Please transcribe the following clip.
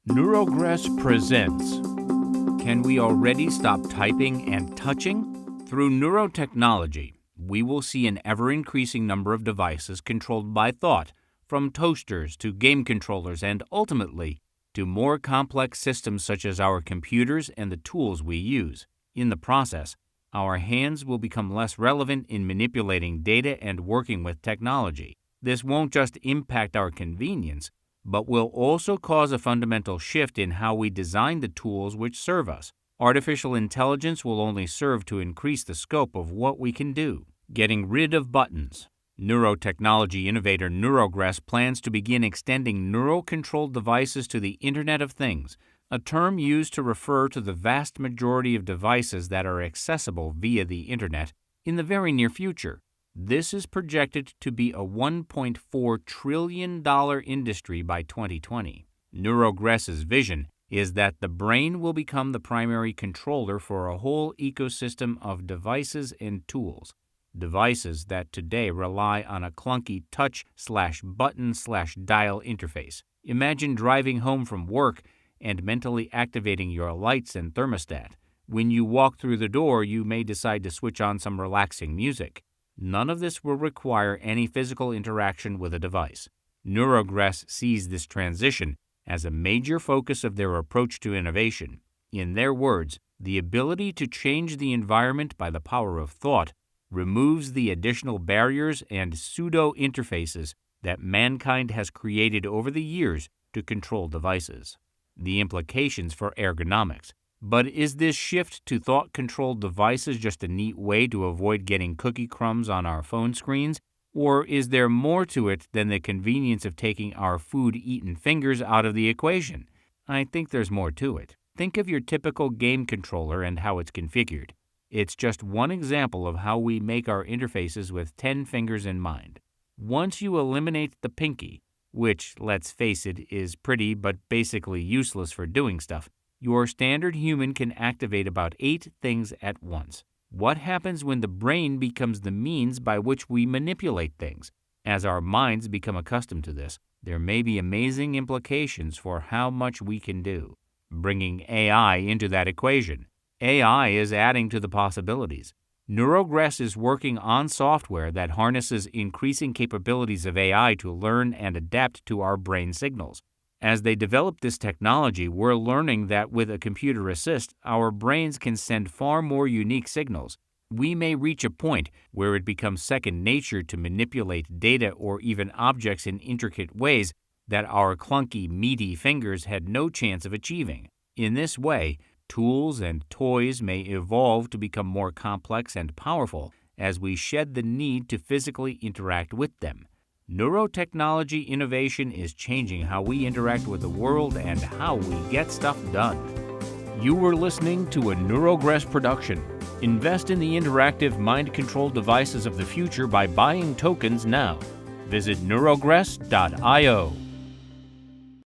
Neurogress presents Can We Already Stop Typing and Touching? Through neurotechnology, we will see an ever-increasing number of devices controlled by thought, from toasters to game controllers and ultimately to more complex systems such as our computers and the tools we use. In the process, our hands will become less relevant in manipulating data and working with technology. This won't just impact our convenience, but will also cause a fundamental shift in how we design the tools which serve us. Artificial intelligence will only serve to increase the scope of what we can do. Getting rid of buttons. Neurotechnology innovator Neurogress plans to begin extending neural-controlled devices to the Internet of Things, a term used to refer to the vast majority of devices that are accessible via the Internet in the very near future. This is projected to be a $1.4 trillion industry by 2020. Neurogress's vision is that the brain will become the primary controller for a whole ecosystem of devices and tools. Devices that today rely on a clunky touch/button/dial interface. Imagine driving home from work and mentally activating your lights and thermostat. When you walk through the door, you may decide to switch on some relaxing music. None of this will require any physical interaction with a device. Neurogress sees this transition as a major focus of their approach to innovation. In their words, the ability to change the environment by the power of thought removes the additional barriers and pseudo-interfaces that mankind has created over the years to control devices. The implications for ergonomics. But is this shift to thought-controlled devices just a neat way to avoid getting cookie crumbs on our phone screens? Or is there more to it than the convenience of taking our food-eaten fingers out of the equation? I think there's more to it. Think of your typical game controller and how it's configured. It's just one example of how we make our interfaces with 10 fingers in mind. Once you eliminate the pinky, which, let's face it, is pretty but basically useless for doing stuff, your standard human can activate about 8 things at once. What happens when the brain becomes the means by which we manipulate things? As our minds become accustomed to this, there may be amazing implications for how much we can do. Bringing AI into that equation. AI is adding to the possibilities. Neurogress is working on software that harnesses increasing capabilities of AI to learn and adapt to our brain signals. As they develop this technology, we're learning that with a computer assist, our brains can send far more unique signals. We may reach a point where it becomes second nature to manipulate data or even objects in intricate ways that our clunky, meaty fingers had no chance of achieving. In this way, tools and toys may evolve to become more complex and powerful as we shed the need to physically interact with them. Neurotechnology innovation is changing how we interact with the world and how we get stuff done. You were listening to a Neurogress production. Invest in the interactive mind-controlled devices of the future by buying tokens now. Visit neurogress.io.